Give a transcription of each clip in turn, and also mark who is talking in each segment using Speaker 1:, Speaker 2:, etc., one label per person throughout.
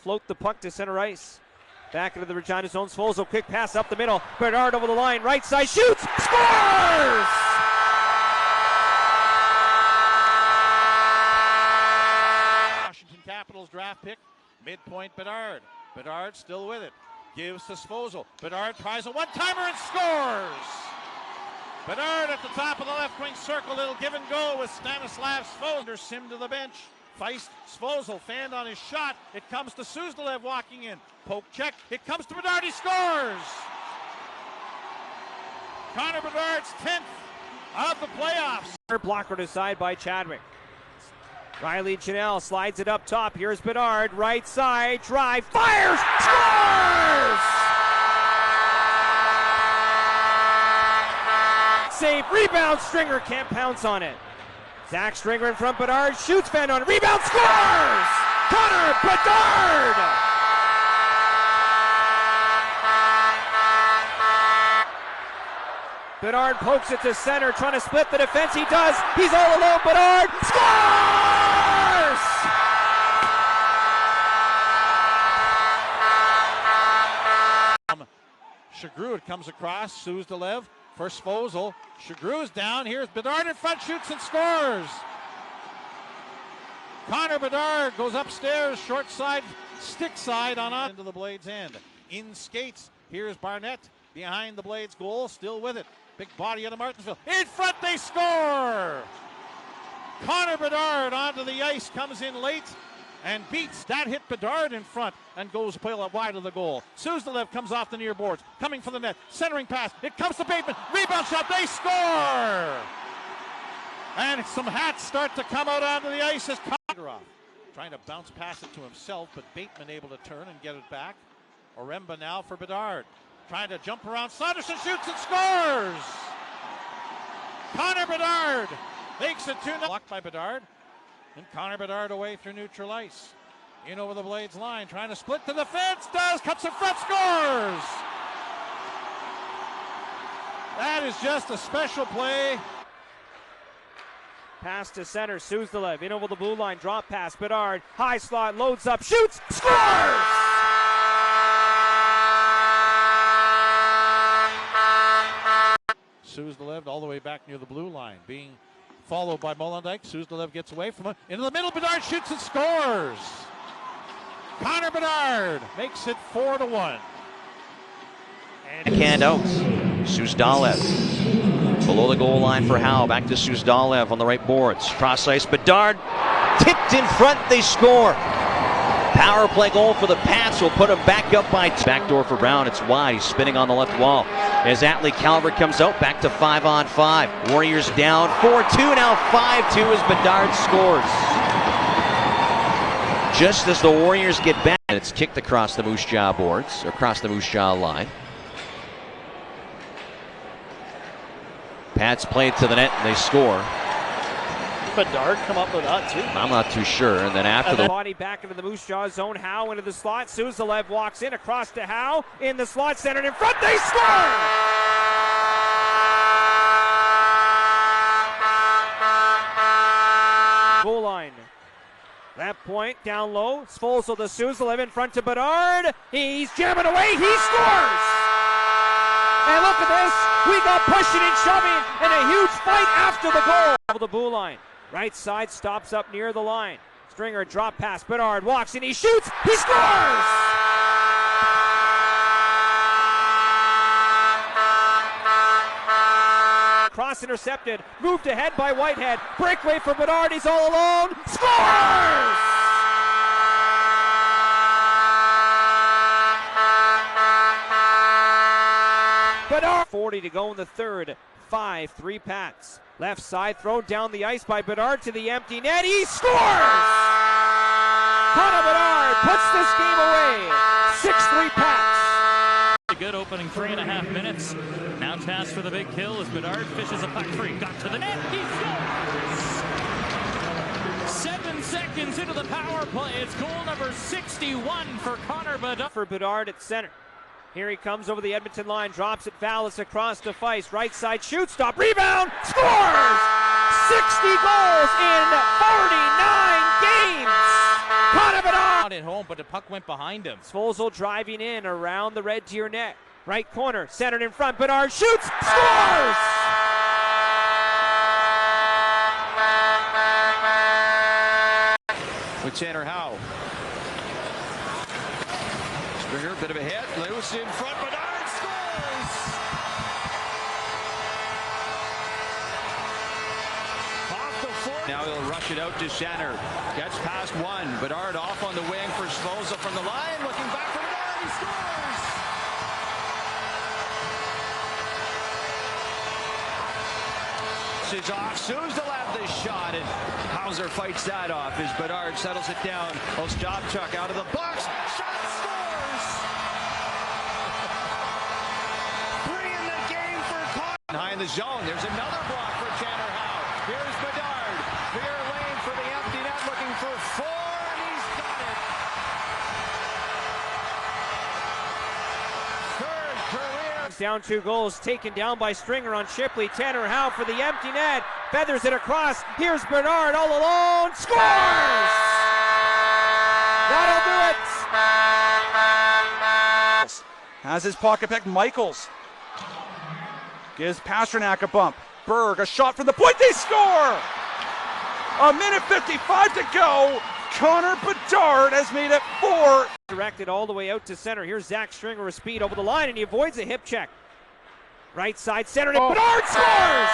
Speaker 1: float the puck to center ice. Back into the Regina zone. Svozil, quick pass up the middle. Bedard over the line, right side, shoots, scores!
Speaker 2: Washington Capitals draft pick, midpoint Bedard. Bedard still with it. Gives to Svozil. Bedard tries a one-timer and scores! Bedard at the top of the left wing circle. Little give and go with Stanislav Svozil. Sim to the bench. Feist, Svozil, fanned on his shot. It comes to Suzdalev walking in. Poke check. It comes to Bedard. He scores! Connor Bedard's 10th of the playoffs.
Speaker 1: Blocker to side by Chadwick. Riley Janelle slides it up top. Here's Bedard. Right side. Drive. Fires! Scores! Save. Rebound. Stringer can't pounce on it. Zach Stringer in front. Bedard shoots. Fan on it. Rebound. Scores! Connor Bedard! Bedard pokes it to center, trying to split the defense. He does. He's all alone. Bedard scores!
Speaker 2: Shagru comes across. Suzdalev for Svozil. Shagru's down. Here's Bedard in front, shoots and scores. Connor Bedard goes upstairs, short side, stick side on into the Blades' end. In skates. Here's Barnett behind the Blades' goal, still with it. Big body out of Martinsville. In front, they score! Connor Bedard onto the ice, comes in late and beats. That hit Bedard in front and goes wide of the goal. Suzdalev comes off the near boards, coming for the net. Centering pass. It comes to Bateman. Rebound shot. They score! And some hats start to come out onto the ice as Connor trying to bounce past it to himself, but Bateman able to turn and get it back. Oremba now for Bedard. Trying to jump around. Sanderson shoots and scores! Connor Bedard makes it 2-0. Blocked by Bedard. And Connor Bedard away through neutral ice. In over the Blades line. Trying to split the defense. Does. Cuts in front. Scores! That is just a special play.
Speaker 1: Pass to center. Suzdalev in over the blue line. Drop pass. Bedard. High slot. Loads up. Shoots. Scores!
Speaker 2: Suzdalev all the way back near the blue line, being followed by Molendyk. Suzdalev gets away from him. Into the middle, Bedard shoots and scores! Connor Bedard makes it 4-1.
Speaker 3: Hand out. Suzdalev below the goal line for Howe. Back to Suzdalev on the right boards. Cross ice, Bedard tipped in front, they score! Power play goal for the Pats will put him back up by backdoor for Brown. It's wide. He's spinning on the left wall. As Atlee Calvert comes out, back to 5-on-5. Warriors down 4-2, now 5-2 as Bedard scores. Just as the Warriors get back, and it's kicked across the Moose Jaw boards, or across the Moose Jaw line. Pats play it to the net and they score.
Speaker 4: Bedard come up with that too?
Speaker 3: I'm not too sure. And then after the
Speaker 1: body back into the Moose Jaw zone, Howe into the slot. Suzdalev walks in across to Howe in the slot, centered in front. They score! Goal line. That point down low. Svozil to Suzdalev in front to Bedard. He's jamming away. He scores! And look at this. We got pushing and shoving and a huge fight after the goal. The blue line. Right side stops up near the line. Stringer drop pass. Bedard walks in. He shoots. He scores! Cross intercepted. Moved ahead by Whitehead. Breakaway for Bedard. He's all alone. Scores! Bedard. 40 to go in the third. 5-3 Pats. Left side thrown down the ice by Bedard to the empty net. He scores! Connor Bedard puts this game away. 6-3 Pats.
Speaker 4: Good opening 3.5 minutes. Now tasked for the big kill as Bedard fishes a puck free. Got to the net. He scores! 7 seconds into the power play. It's goal number 61 for Connor Bedard.
Speaker 1: For Bedard at center. Here he comes over the Edmonton line, drops it, Vallis across to Feist, right side, shoot, stop, rebound, scores! 60 goals in 49 games! Connor Bedard!
Speaker 4: shot it home, but the puck went behind him.
Speaker 1: Svozil driving in around the red tier net. Right corner, centered in front. Bedard shoots, scores!
Speaker 3: With Tanner Howe. Stringer, bit of a hit, loose in front, Bedard scores! Off the foot. Now he'll rush it out to center. Gets past one. Bedard off on the wing for Svozil from the line. Looking back for Bedard, he scores! Is off. Suzdalev the shot, and Hauser fights that off as Bedard settles it down. Ostapchuk out of the box. Shot scores! 3 in the game for Connor. High in the zone. There's another block for Tanner Howe. Here's Bedard. Clear lane for the empty net, looking for 4, and he's got it. Third career.
Speaker 1: Down 2 goals, taken down by Stringer on Shipley. Tanner Howe for the empty net, feathers it across. Here's Bedard all alone, scores! That'll do it!
Speaker 5: Has his pocket pick, Michaels. Gives Pasternak a bump. Berg, a shot from the point, they score! 1:55 to go. Connor Bedard has made it 4.
Speaker 1: Directed all the way out to center. Here's Zach Stringer with speed over the line, and he avoids a hip check. Right side, centered, and Bedard scores!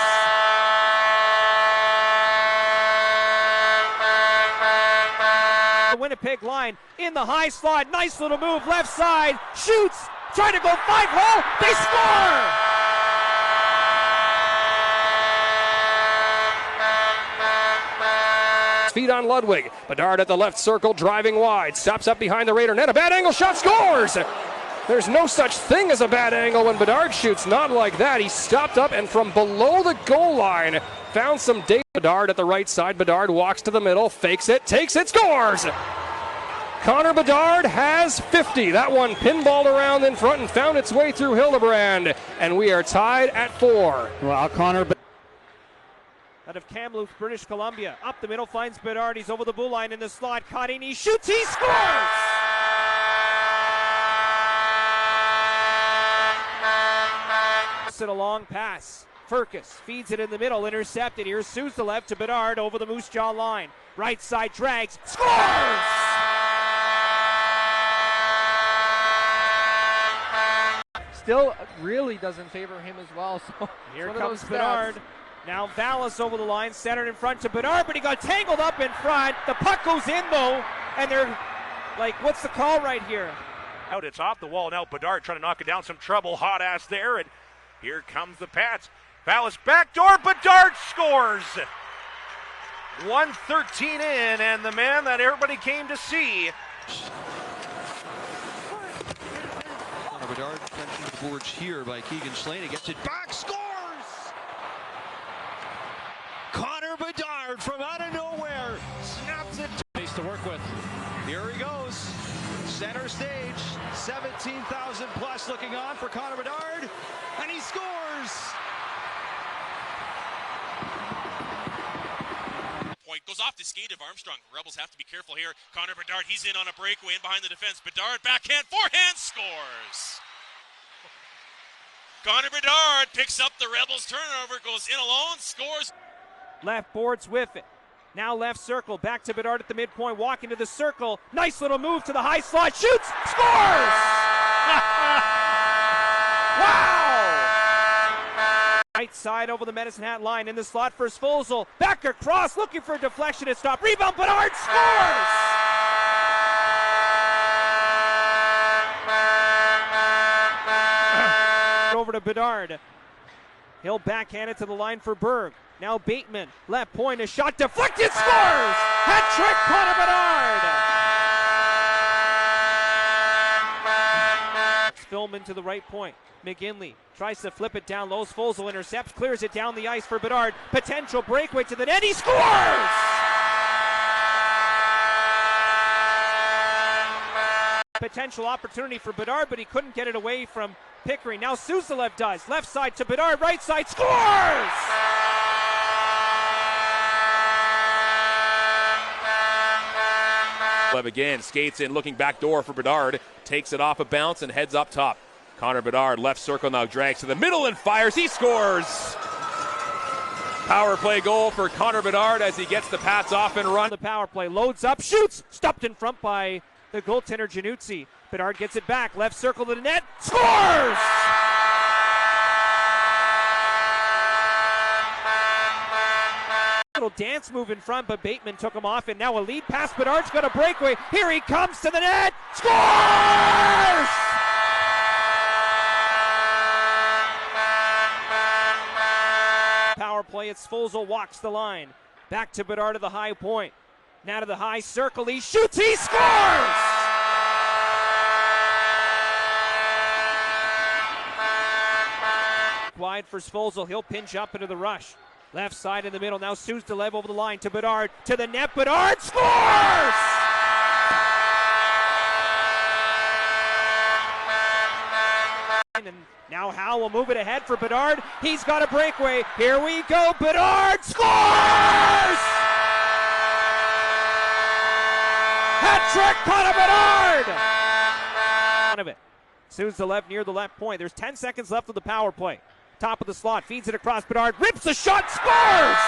Speaker 1: The Winnipeg line in the high slot. Nice little move, left side, shoots, trying to go 5-hole, they score!
Speaker 6: Feet on Ludwig. Bedard at the left circle, driving wide. Stops up behind the Raider net. A bad angle shot, scores! There's no such thing as a bad angle when Bedard shoots. Not like that. He stopped up and from below the goal line found some data. Bedard at the right side. Bedard walks to the middle, fakes it, takes it, scores! Connor Bedard has 50. That one pinballed around in front and found its way through Hildebrand. And we are tied at 4.
Speaker 4: Well, Connor
Speaker 1: Out of Kamloops, British Columbia. Up the middle, finds Bedard. He's over the blue line in the slot. Cutting, he shoots, he scores! It a long pass. Furcus feeds it in the middle, intercepted. Here's Suzdalev to Bedard over the Moose Jaw line. Right side drags, scores!
Speaker 7: Still really doesn't favor him as well. So
Speaker 1: here comes Bedard. Now Vallis over the line, centered in front to Bedard, but he got tangled up in front. The puck goes in though, and they're like, what's the call right here?
Speaker 8: Out, it's off the wall now. Bedard trying to knock it down. Some trouble, hot ass there, and here comes the Pats. Vallis backdoor, Bedard scores. 1:13 in, and the man that everybody came to see.
Speaker 3: Bedard crunching the boards here by Keegan Slaney. Gets it back, scores! Connor Bedard from out of nowhere snaps it.
Speaker 2: Space to work with.
Speaker 3: Here he goes. Center stage. 17,000 plus looking on for Connor Bedard. And he scores!
Speaker 9: Point goes off the skate of Armstrong. Rebels have to be careful here. Connor Bedard, he's in on a breakaway in behind the defense. Bedard, backhand, forehand, scores! Connor Bedard picks up the Rebels turnover, goes in alone, scores.
Speaker 1: Left boards with it. Now left circle, back to Bedard at the midpoint, walking to the circle. Nice little move to the high slot, shoots, scores! Wow! Right side over the Medicine Hat line in the slot for Svozil. Back across, looking for a deflection at stop. Rebound, Bedard scores! Over to Bedard. He'll backhand it to the line for Berg. Now Bateman, left point, a shot deflected, scores! Hat trick, Connor Bedard! Spillman to the right point. McGinley tries to flip it down low. Svozil intercepts, clears it down the ice for Bedard. Potential breakaway to the net, he scores! Potential opportunity for Bedard, but he couldn't get it away from Pickering. Now Suzdalev does. Left side to Bedard, right side, scores!
Speaker 6: Again, skates in, looking back door for Bedard. Takes it off a bounce and heads up top. Connor Bedard, left circle now, drags to the middle and fires. He scores! Power play goal for Connor Bedard as he gets the Pats off and run.
Speaker 1: The power play loads up, shoots, stopped in front by the goaltender Januzzi. Bedard gets it back, left circle to the net, scores! Little dance move in front, but Bateman took him off, and now a lead pass. Bedard's got a breakaway. Here he comes to the net, scores! Power play, it's Svozil walks the line. Back to Bedard to the high point. Now to the high circle, he shoots, he scores! Wide for Svozil, he'll pinch up into the rush. Left side in the middle, now Suzdalev over the line to Bedard, to the net, Bedard scores! And now Howe will move it ahead for Bedard, he's got a breakaway, here we go, Bedard scores! Hat-trick, Connor Bedard! Of it. Suzdalev near the left point, there's 10 seconds left of the power play. Top of the slot, feeds it across Bedard, rips the shot, scores!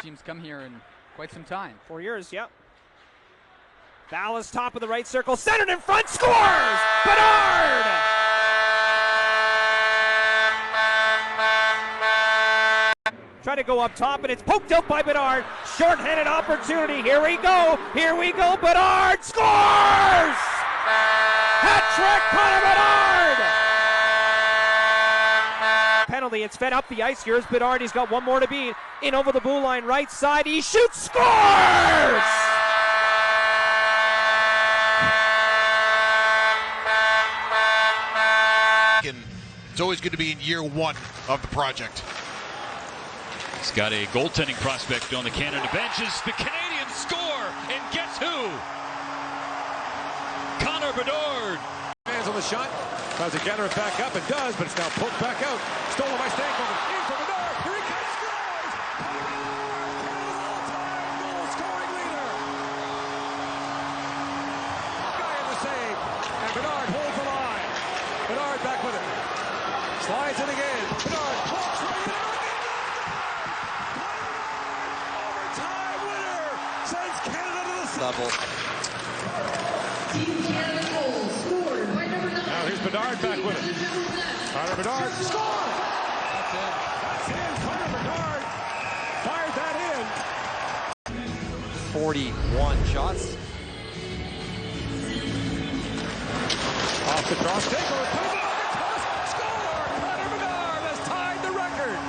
Speaker 7: Teams come here in quite some time.
Speaker 1: 4 years, yep. Ballas top of the right circle, centered in front, scores! Bedard! Try to go up top, and it's poked out by Bedard. Short-handed opportunity, here we go, Bedard scores! Hat-trick, Connor Bedard! Penalty, it's fed up the ice. Here's Bedard, he's got one more to beat. In over the blue line, right side, he shoots, scores!
Speaker 2: It's always good to be in year one of the project.
Speaker 10: He's got a goaltending prospect on the Canada benches. The Canadians score, and guess who? Connor Bedard.
Speaker 2: Hands on the shot, tries to gather it back up, and does, but it's now poked back out. Stolen by Stankoven. In for Bedard. Here he comes, scores! Canada's all-time goal-scoring leader. Guy in the save, and Bedard holds the line. Bedard back with it. Slides in again. Bedard walks right in. Overtime winner sends Canada to the level. Now here's Bedard back with it. Connor Bedard scores! That's it. That's in. Connor Bedard fired that in.
Speaker 3: 41 shots.
Speaker 2: Off the cross, takeover, put it on the cross, score! Connor Bedard has tied the record.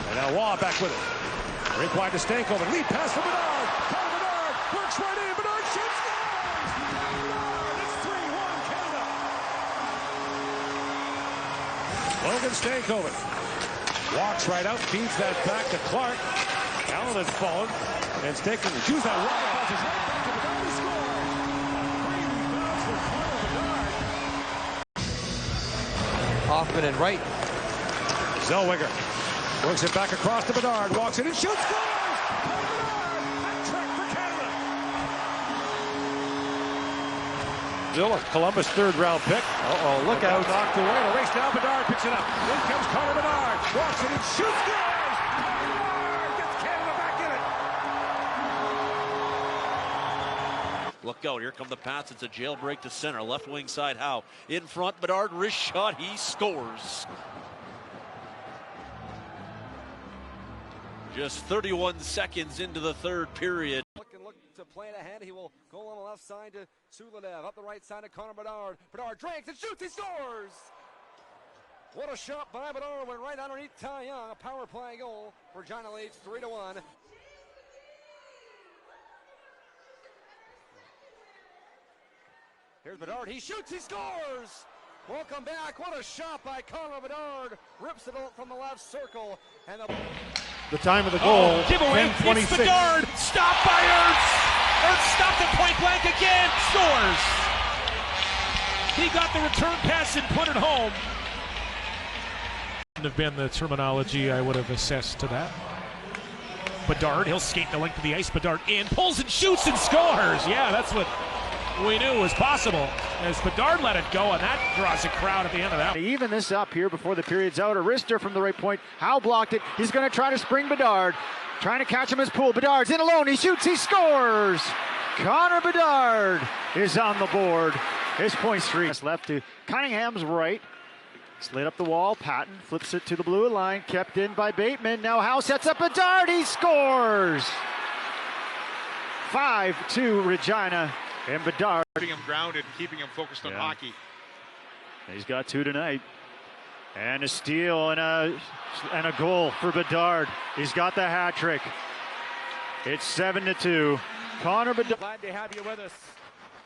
Speaker 2: And now Waugh back with it. Rink wide to Stankoven, lead pass for Bedard. Connor Bedard works right in, Bedard shoots, scores! Bedard, it's 3-1 Canada. Logan Stankoven walks right out, feeds that back to Clark. Allen has fallen, and Stankoven shoots that wide pass, right back to Bedard, he scores!
Speaker 3: Hoffman and right.
Speaker 2: Zellweger works it back across to Bedard, walks in and shoots, scores! Bedard, hat-trick for Canada. Still a Columbus third-round pick.
Speaker 5: Uh-oh, look out.
Speaker 2: Knocked away, the race down, Bedard picks it up. In comes Connor Bedard, walks in and shoots, scores! Bedard gets Canada back in it.
Speaker 3: Look out, here come the Pats. It's a jailbreak to center. Left wing side, Howe. In front, Bedard, wrist shot, he scores. Just 31 seconds into the third period.
Speaker 11: Look to play it ahead. He will go on the left side to Suzdalev. Up the right side to Connor Bedard. Bedard drinks and shoots, he scores! What a shot by Bedard, went right underneath Ty Young. A power play goal. Regina leads 3-1. Here's Bedard, he shoots, he scores! Welcome back, what a shot by Connor Bedard. Rips it out from the left circle. And
Speaker 2: the time of the goal,
Speaker 4: giveaway,
Speaker 2: 10:26.
Speaker 4: It's Bedard, stopped by Ernst. Ernst stopped at point blank again, scores! He got the return pass and put it home.
Speaker 12: Have been the terminology I would have assessed to that. Bedard, he'll skate the length of the ice. Bedard in, pulls and shoots and scores. Yeah, that's what we knew was possible as Bedard let it go, and that draws a crowd at the end of that.
Speaker 7: Even this up here before the period's out. A wrister from the right point. Howe blocked it. He's going to try to spring Bedard. Trying to catch him as Poole. Bedard's in alone. He shoots. He scores. Connor Bedard is on the board. His point streak. Left to Cunningham's right. Slid up the wall. Patton flips it to the blue line. Kept in by Bateman. Now Howe sets up Bedard. He scores. 5-2 Regina. And Bedard.
Speaker 13: Keeping him grounded and keeping him focused on hockey.
Speaker 7: He's got 2 tonight. And a steal and a goal for Bedard. He's got the hat trick. It's 7-2. Connor Bedard.
Speaker 1: Glad to have you with us.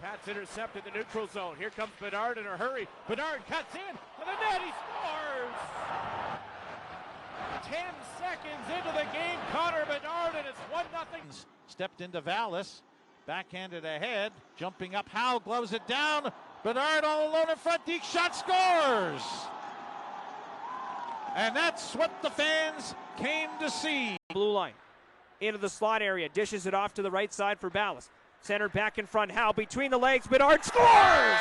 Speaker 1: Pats intercepted the neutral zone. Here comes Bedard in a hurry. Bedard cuts in to the net. He scores. 10 seconds into the game. Connor Bedard, and it's 1-0.
Speaker 2: Stepped into Vallis. Backhanded ahead. Jumping up. Howe gloves it down. Bedard all alone in front. Deep shot, scores. And that's what the fans came to see.
Speaker 1: Blue line into the slot area. Dishes it off to the right side for Ballas. Center back in front. Howe between the legs. Bedard scores!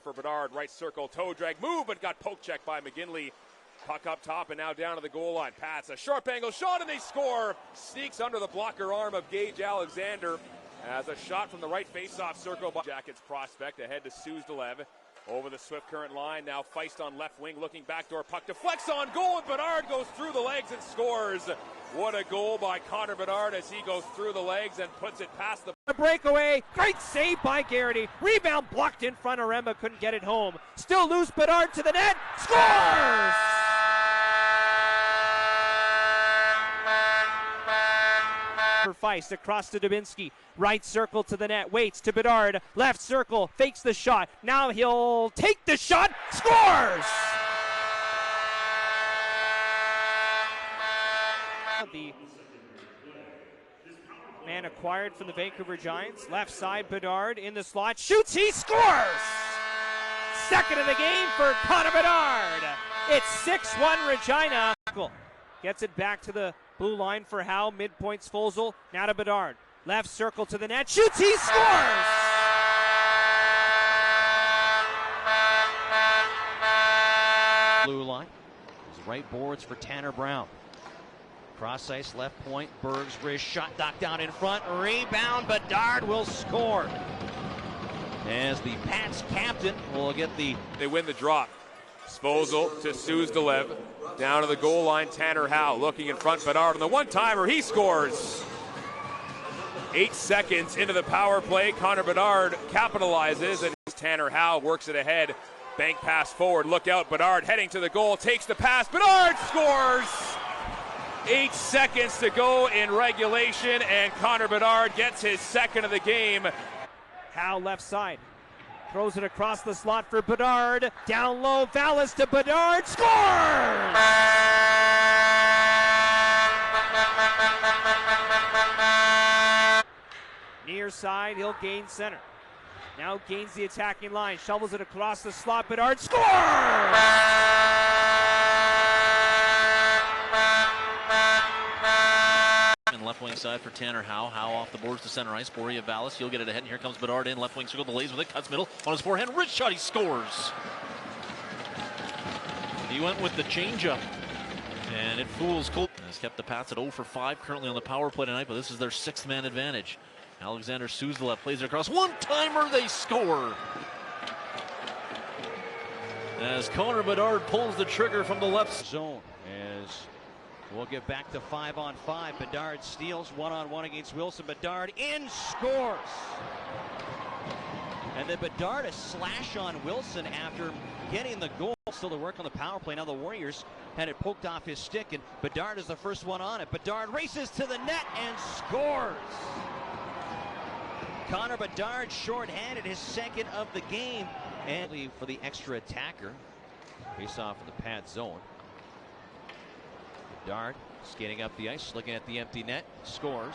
Speaker 8: For Bedard, right circle, toe drag, move, but got poke checked by McGinley. Puck up top and now down to the goal line. Pats a sharp angle shot and they score. Sneaks under the blocker arm of Gage Alexander as a shot from the right face-off circle by Jackets prospect ahead to Suzdalev. Over the Swift Current line, now Feist on left wing, looking backdoor, puck deflects on goal, and Bedard goes through the legs and scores. What a goal by Connor Bedard as he goes through the legs and puts it past the...
Speaker 1: A breakaway, great save by Garrity. Rebound blocked in front of Remba, couldn't get it home. Still loose, Bedard to the net, scores! For Feist across to Dubinsky, right circle to the net, waits to Bedard, left circle, fakes the shot, now he'll take the shot, scores! The man acquired from the Vancouver Giants, left side Bedard in the slot, shoots, he scores! Second of the game for Connor Bedard. It's 6-1 Regina. Gets it back to the blue line for Howe, midpoints Fosel, now to Bedard. Left circle to the net, shoots, he scores!
Speaker 3: Blue line. His right boards for Tanner Brown. Cross ice, left point, Berg's wrist shot knocked down in front. Rebound, Bedard will score. As the Pats captain will get the...
Speaker 8: They win the drop. Svozil to Suzdalev. Down to the goal line, Tanner Howe looking in front. Bedard on the one-timer, he scores. 8 seconds into the power play, Connor Bedard capitalizes, and Tanner Howe works it ahead. Bank pass forward, look out, Bedard heading to the goal, takes the pass, Bedard scores! 8 seconds to go in regulation, and Connor Bedard gets his second of the game.
Speaker 1: Howe left side. Throws it across the slot for Bedard. Down low, Vallis to Bedard. Scores! Near side, he'll gain center. Now gains the attacking line. Shovels it across the slot. Bedard scores!
Speaker 3: Left wing side for Tanner Howe. Howe off the boards to center ice. Boria Vallis. He'll get it ahead. And here comes Bedard in. Left wing circle. The lays with it. Cuts middle. On his forehand. Wrist shot. He scores. He went with the changeup. And it fools Cole. Has kept the Pats at 0 for 5 currently on the power play tonight. But this is their 6th man advantage. Alexander Suzdalev plays it across. One-timer. They score. As Connor Bedard pulls the trigger from the left zone. As we'll get back to 5-on-5. Bedard steals 1-on-1 against Wilson. Bedard in, scores. And then Bedard a slash on Wilson after getting the goal. Still to work on the power play. Now the Warriors had it poked off his stick, and Bedard is the first one on it. Bedard races to the net and scores. Connor Bedard short-handed, his second of the game. And for the extra attacker. Face off in the pad zone. Bedard skating up the ice, looking at the empty net, scores.